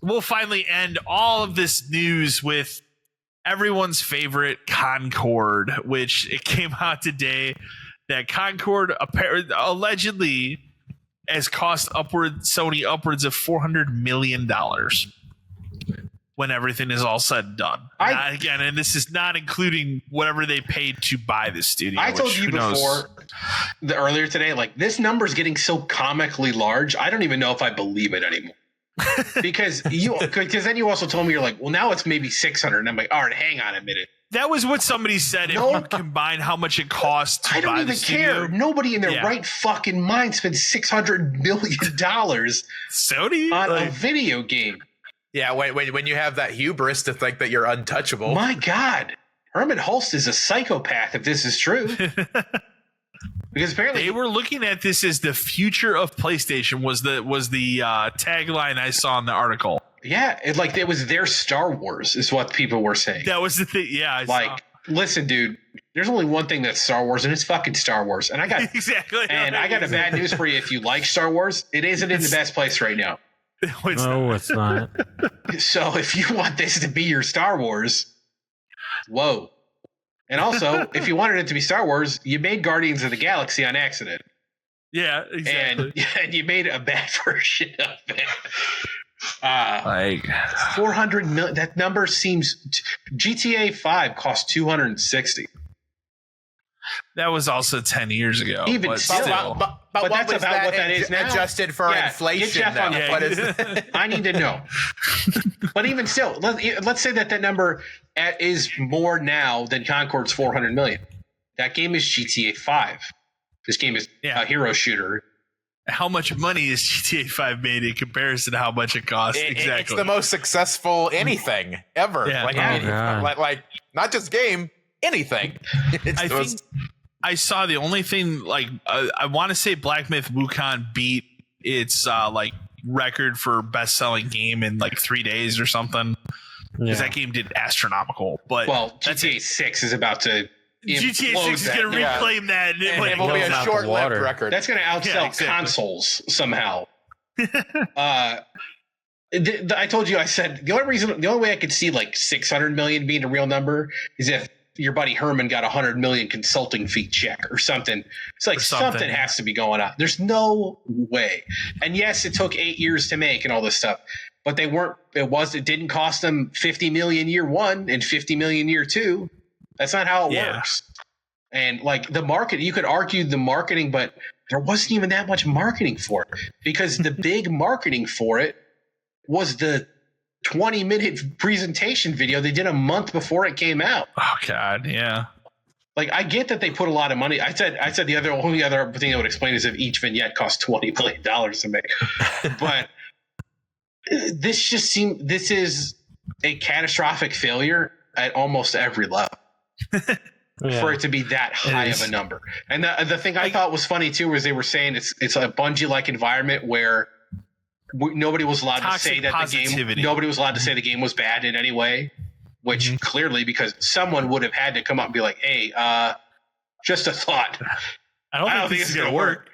we'll finally end all of this news with everyone's favorite Concord, which it came out today that Concord allegedly has cost Sony upwards of $400 million when everything is all said and done. Again, and this is not including whatever they paid to buy the studio. I told you before, earlier today, like this number is getting so comically large. I don't even know if I believe it anymore. because then you also told me you're like, well, now it's maybe 600, and I'm like, all right, hang on a minute. That was what somebody said. No, if you combine how much it costs to buy the studio. I don't even care. Nobody in their right fucking mind spent $600 million Sony on a video game. Yeah, when you have that hubris to think that you're untouchable. My God, Herman Hulst is a psychopath if this is true. Because apparently they were looking at this as the future of PlayStation was the tagline I saw in the article. Yeah, it was their Star Wars is what people were saying. That was the thing. Yeah, listen, dude, there's only one thing that's Star Wars, and it's fucking Star Wars. And I got I got a bad news for you. If you like Star Wars, it isn't in the best place right now. No, it's not. So if you want this to be your Star Wars, whoa. And also, if you wanted it to be Star Wars, you made Guardians of the Galaxy on accident. Yeah, exactly. And you made a bad version of it. 400 million. That number seems. GTA 5 cost 260. That was also 10 years ago. Even still, but that's about what that is now. Adjusted for inflation. What is I need to know. But even still, let's say that number is more now than Concord's 400 million. That game is GTA 5. This game is a hero shooter. How much money is GTA 5 made in comparison to how much it costs? Exactly. It's the most successful anything ever. Yeah. Like not just game, anything. I think I saw the only thing I want to say Black Myth Wukong beat its record for best selling game in 3 days or something. Because that game did astronomical. But GTA 6 is about to. GTA 6 is going to reclaim that. And it will be a short-lived record. That's going to outsell consoles somehow. I told you, I said the only way I could see 600 million being a real number is if your buddy Herman got 100 million consulting fee check or something. It's something has to be going on. There's no way. And yes, it took 8 years to make and all this stuff, but it didn't cost them 50 million year one and 50 million year two. That's not how it works. And the market, you could argue the marketing, but there wasn't even that much marketing for it because the big marketing for it was the 20-minute presentation video they did a month before it came out. Oh God, yeah. I get that they put a lot of money. I said the only other thing I would explain is if each vignette cost $20 million to make. But this is a catastrophic failure at almost every level. For it to be that high of a number. And the thing I thought was funny too was they were saying it's a Bungie-like environment where nobody was allowed to say that the game was bad in any way, which clearly, because someone would have had to come up and be like, hey, just a thought. I don't think this is going to work.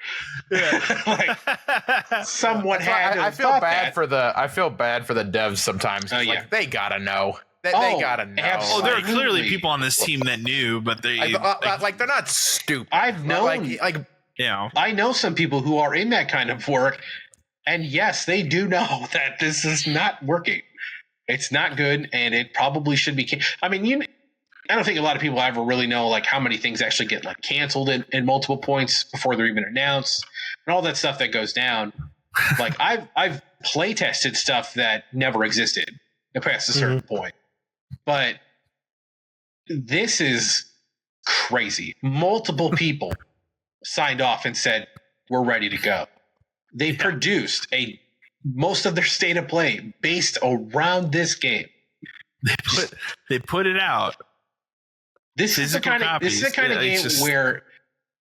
Someone had to I feel bad for the devs sometimes. They gotta know. They gotta know. Absolutely. There are clearly people on this team that knew, but they're not stupid. I've known, I know some people who are in that kind of work, and yes, they do know that this is not working. It's not good, and it probably should be. I mean, I don't think a lot of people ever really know how many things actually get canceled in multiple points before they're even announced, and all that stuff that goes down. I've play tested stuff that never existed past a certain point. But this is crazy. Multiple people signed off and said, we're ready to go. They produced most of their state of play based around this game. They put it out. This is the kind of game where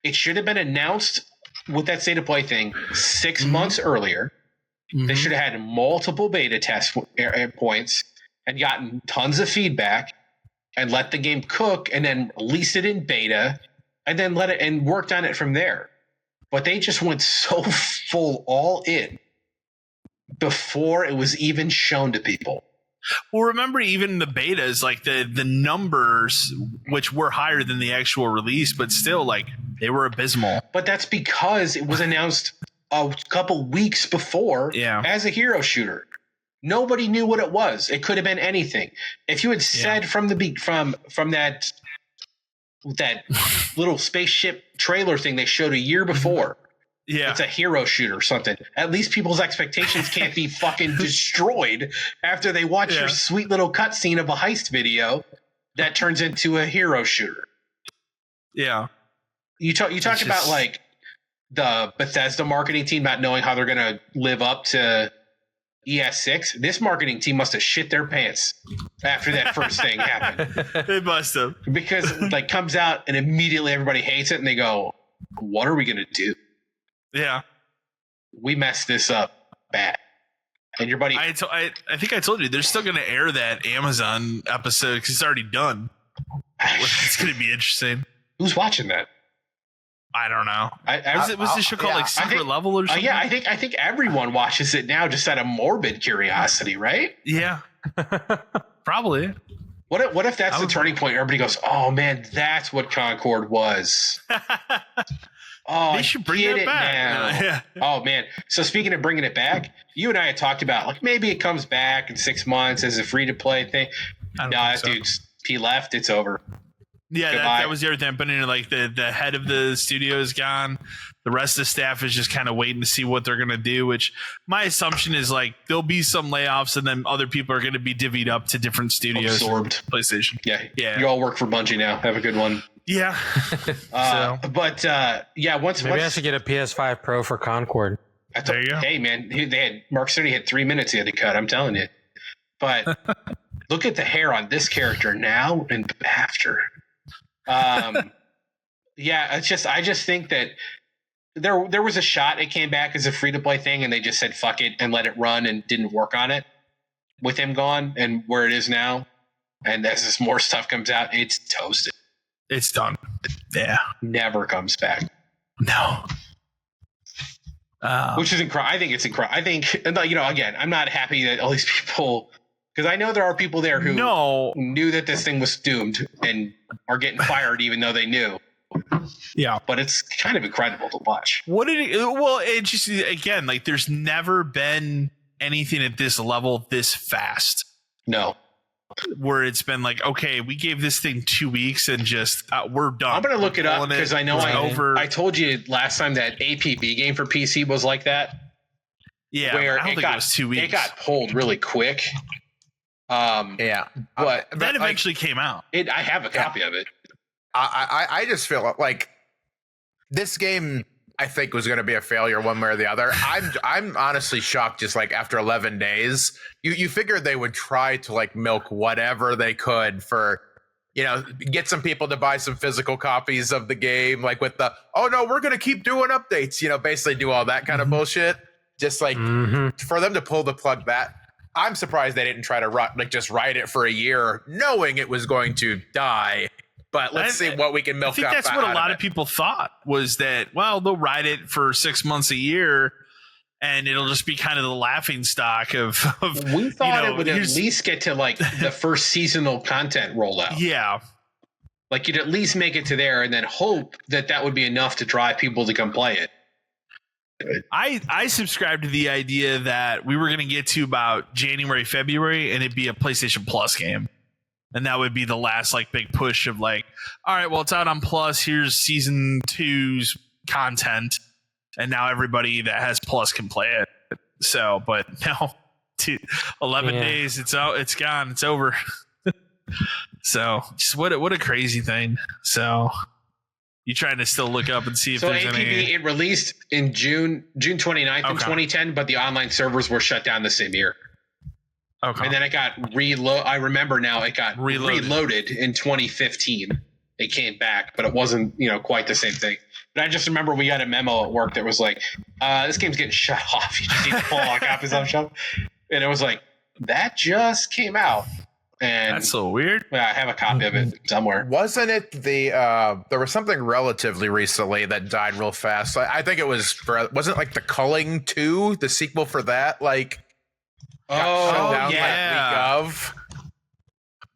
it should have been announced with that state of play thing 6 months earlier. They should have had multiple beta test points and gotten tons of feedback and let the game cook and then release it in beta and then let it and worked on it from there. But they just went so full all in before it was even shown to people. Well, remember, even the betas, like the numbers, which were higher than the actual release, but still, like, they were abysmal. But that's because it was announced a couple weeks before as a hero shooter. Nobody knew what it was. It could have been anything. If you had said from that little spaceship trailer thing they showed a year before, it's a hero shooter or something, at least people's expectations can't be fucking destroyed after they watch your sweet little cutscene of a heist video that turns into a hero shooter. Yeah. You talk about like the Bethesda marketing team not knowing how they're going to live up to ES6. This marketing team must have shit their pants after that first thing happened. They must have. Because it like comes out and immediately everybody hates it and they go, what are we going to do? Yeah. We messed this up bad. And your buddy... I think I told you, they're still going to air that Amazon episode because it's already done. It's going to be interesting. Who's watching that? I don't know. Was this show called like Secret Level or something? Yeah, I think everyone watches it now just out of morbid curiosity, right? Yeah. Probably. What if that's the turning point? Everybody goes, oh man, that's what Concord was. Oh, they should bring it back. Now. Oh man. So speaking of bringing it back, you and I had talked about like maybe it comes back in 6 months as a free to play thing. No, dude's he left. It's over. Yeah, that was the other thing. But like the head of the studio is gone. The rest of the staff is just kind of waiting to see what they're going to do, which my assumption is like there'll be some layoffs and then other people are going to be divvied up to different studios. Absorbed. PlayStation. Yeah. You all work for Bungie now. Have a good one. Yeah. Once maybe I should get a PS5 Pro for Concord. There you go. Hey man, Mark Cerny had 3 minutes he had to cut. I'm telling you. But look at the hair on this character now and after. It's just I just think that there was a shot it came back as a free to play thing and they just said fuck it and let it run and didn't work on it with him gone and where it is now. And as this more stuff comes out, it's toasted. It's done. Yeah. Never comes back. No. Which is incredible. I think it's incredible. I think, again, I'm not happy that all these people, because I know there are people there who knew that this thing was doomed and are getting fired even though they knew. Yeah. But it's kind of incredible to watch. It just, again, like there's never been anything at this level this fast. No. Where it's been like, okay, we gave this thing 2 weeks and just we're done. I'm going to look it up because I know I told you last time that APB game for PC was like that. Yeah, where I don't think it was 2 weeks. It got pulled really quick. But that eventually came out. I have a copy of it. I just feel like this game, I think, was going to be a failure one way or the other. I'm honestly shocked. Just like after 11 days, you figured they would try to like milk whatever they could for, get some people to buy some physical copies of the game, like with the we're going to keep doing updates. Basically do all that kind of bullshit. Just like for them to pull the plug. That I'm surprised they didn't try to just ride it for a year, knowing it was going to die. But let's see what we can milk out. I think that's what a lot of people thought was that, well, they'll ride it for 6 months a year and it'll just be kind of the laughing stock of we thought it would at least get to like the first seasonal content rollout. Yeah. Like you'd at least make it to there and then hope that would be enough to drive people to come play it. I subscribe to the idea that we were going to get to about January, February, and it'd be a PlayStation Plus game. And that would be the last like big push of like, all right, well, it's out on Plus. Here's season 2's content. And now everybody that has Plus can play it. So, but now 11 days, it's out, it's gone, it's over. So just what a crazy thing. So you trying to still look up and see if there's APB, any. It released in June 29th in 2010, but the online servers were shut down the same year. Okay. And then it got I remember now it got reloaded in 2015. It came back, but it wasn't, quite the same thing. But I just remember we got a memo at work that was like, this game's getting shut off. You just need to pull all copies off the shelf. And it was like, that just came out. And that's so weird. Yeah, I have a copy of it somewhere. Wasn't it there was something relatively recently that died real fast. I think it wasn't like The Culling 2, the sequel for that, like shut down yeah. like week of.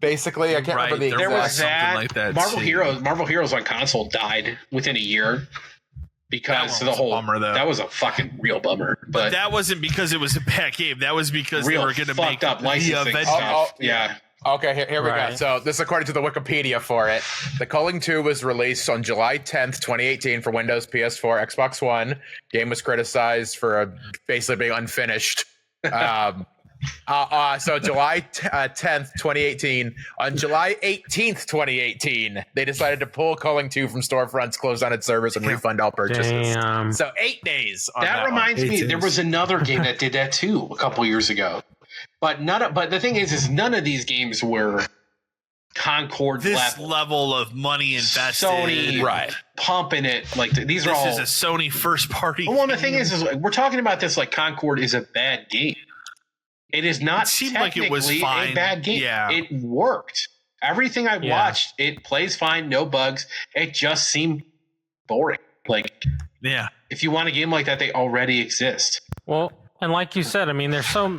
Basically, I can't remember the There exact. was that. like that Marvel too. Heroes on console died within a year because That the one was a whole bummer, though. that was a fucking real bummer. But that wasn't because it was a bad game. That was because they real were going to fucked make up the licensing Avengers. stuff. Yeah. Okay, here we go. Right. So this is according to the Wikipedia for it. The Culling 2 was released on July 10th, 2018 for Windows, PS4, Xbox One. Game was criticized for basically being unfinished. So July 10th, 2018. On July 18th, 2018, they decided to pull Culling 2 from storefronts, close down its servers, and refund all purchases. Damn. So 8 days on That that reminds one. me, there was another game that did that too a couple years ago. But the thing is none of these games were Concord This level of money invested. Sony Right. pumping it like these are This all. is a Sony first party. Well, the thing is we're talking about this like Concord is a bad game. It is not It seemed like it was technically fine. a bad game. Yeah. It worked. Everything I Yeah. watched, it plays fine, no bugs. It just seemed boring. Like Yeah. if you want a game like that, they already exist. Well, and like you said, I mean,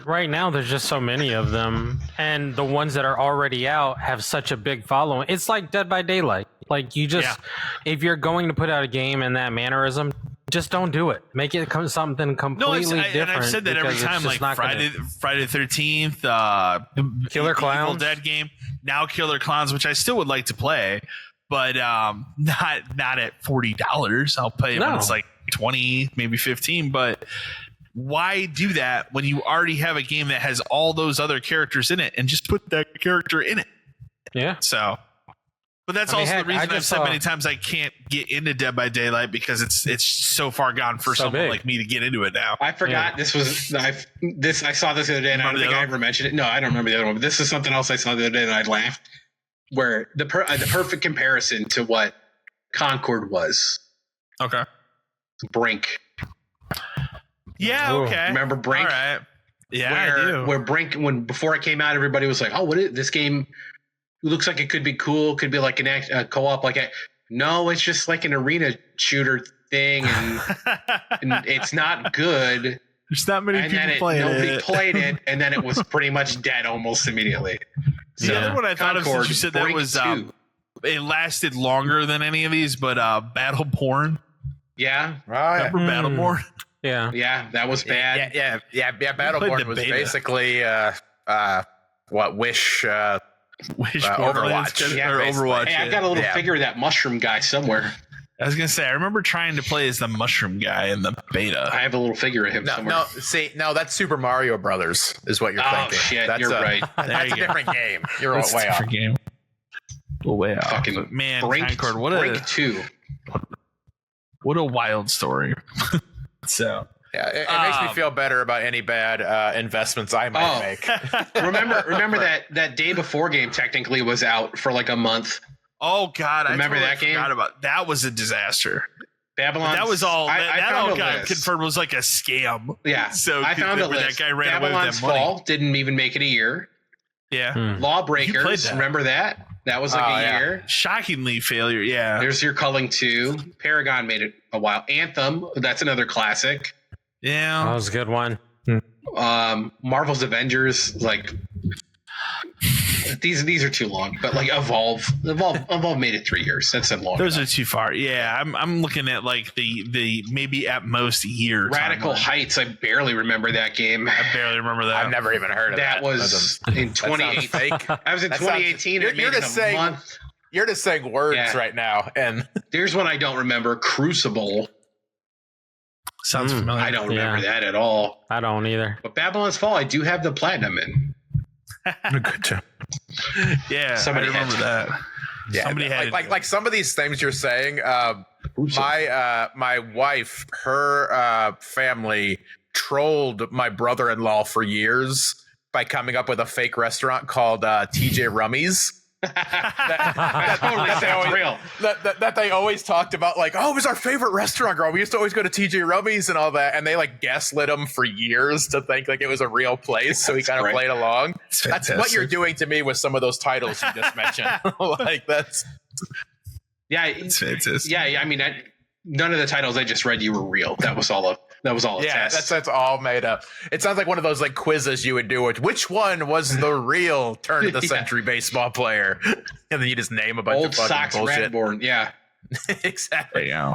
right now there's just so many of them, and the ones that are already out have such a big following. It's like Dead by Daylight. Like you just, if you're going to put out a game in that mannerism, just don't do it. Make it something completely different. And I've said that every because it's time, just like not gonna- Friday the 13th, Killer Evil Clowns. Dead game, now Killer Clowns, which I still would like to play, but not at $40. I'll pay it when No. it's like 20, maybe 15. But why do that when you already have a game that has all those other characters in it, and just put that character in it? Yeah. So. But that's I mean, also heck, the reason I I've just said saw- many times I can't get into Dead by Daylight, because it's so far gone for So someone big. like me to get into it now. I forgot this was I saw this the other day and I don't Remember think the I other ever mentioned it. No, I don't remember the other one. But this is something else I saw the other day and I laughed. Where the perfect comparison to what Concord was. Okay. Brink. Yeah. Ooh. Okay. Remember Brink? All right. Yeah, I do. Where Brink, before it came out, everybody was like, "Oh, what is this game? Looks like it could be cool. Could be like a co-op. No, it's just like an arena shooter thing, and it's not good." There's not many And people then playing nobody it. played it, and then it was pretty much dead almost immediately. The other one I thought of since you said that Brink was 2. it lasted longer than any of these, but Battleborn. Yeah, Right. Remember Battleborn? Yeah. yeah, that was bad. Yeah. played Battleborn the was beta. basically what Wish Wish Overwatch. Borderlands, Yeah, or basically. Overwatch. Hey, I've yeah. got a little Yeah. figure of that mushroom guy somewhere. I was gonna say I remember trying to play as the mushroom guy in the beta. I have a little figure of him somewhere. No, that's Super Mario Brothers is what you're Oh, thinking. shit, That's you're right. That's There a you go. different game. You're That's a way off. different game. Well, way off. Fucking But man, Brink, Concord, Brink 2. what a wild story. So Yeah, it makes me feel better about any bad investments I might make. Remember that day before game technically was out for like a month. oh god, Remember I totally that game? forgot about that. Was a disaster. Babylon. That was all. I That found all a got list. confirmed was like a scam. Yeah, So I found a where list. that guy ran away with Babylon's that money. Fall didn't even make it a year. Yeah, Hmm. You played Lawbreakers, that. remember that? That was like Oh, a yeah. year. shockingly failure. Yeah, There's your Culling 2. Paragon made it a while. Anthem, that's another classic. That yeah. was a good one. Marvel's Avengers, like these are too long, but like Evolve made it 3 years. That's a long. Those enough. are too far. Yeah, I'm looking at like the maybe at most year. Radical timeline. Heights. I barely remember that game. I barely remember that. I've never even heard of that. That was in That sounds 2018. fake. I was in That sounds- 2018. you're It made it just in a saying- month. You're just saying words Yeah. right now, and There's one I don't remember. Crucible. Sounds familiar. I don't remember Yeah. that at all. I don't either. But Babylon's Fall, I do have the platinum in. good job. Yeah, Somebody I remember had that. Yeah, Somebody had like some of these things you're saying. My wife, her family trolled my brother-in-law for years by coming up with a fake restaurant called TJ Rummy's. That's real. That they always talked about, like, oh, it was our favorite restaurant, girl. We used to always go to TJ Rummy's and all that, and they like gaslit him for years to think like it was a real place. So he kind of great. played along. It's That's what fantastic. you're doing to me with some of those titles you just mentioned. Like that's Yeah, It's fantastic. yeah. I mean, none of the titles I just read you were real. That was all That was all a Yeah, test. that's all made up. It sounds like one of those like quizzes you would do. Which one was the real turn of the century baseball player? And then you just name a bunch Old of fucking Sox bullshit. Radborn. Yeah. Exactly. Yeah.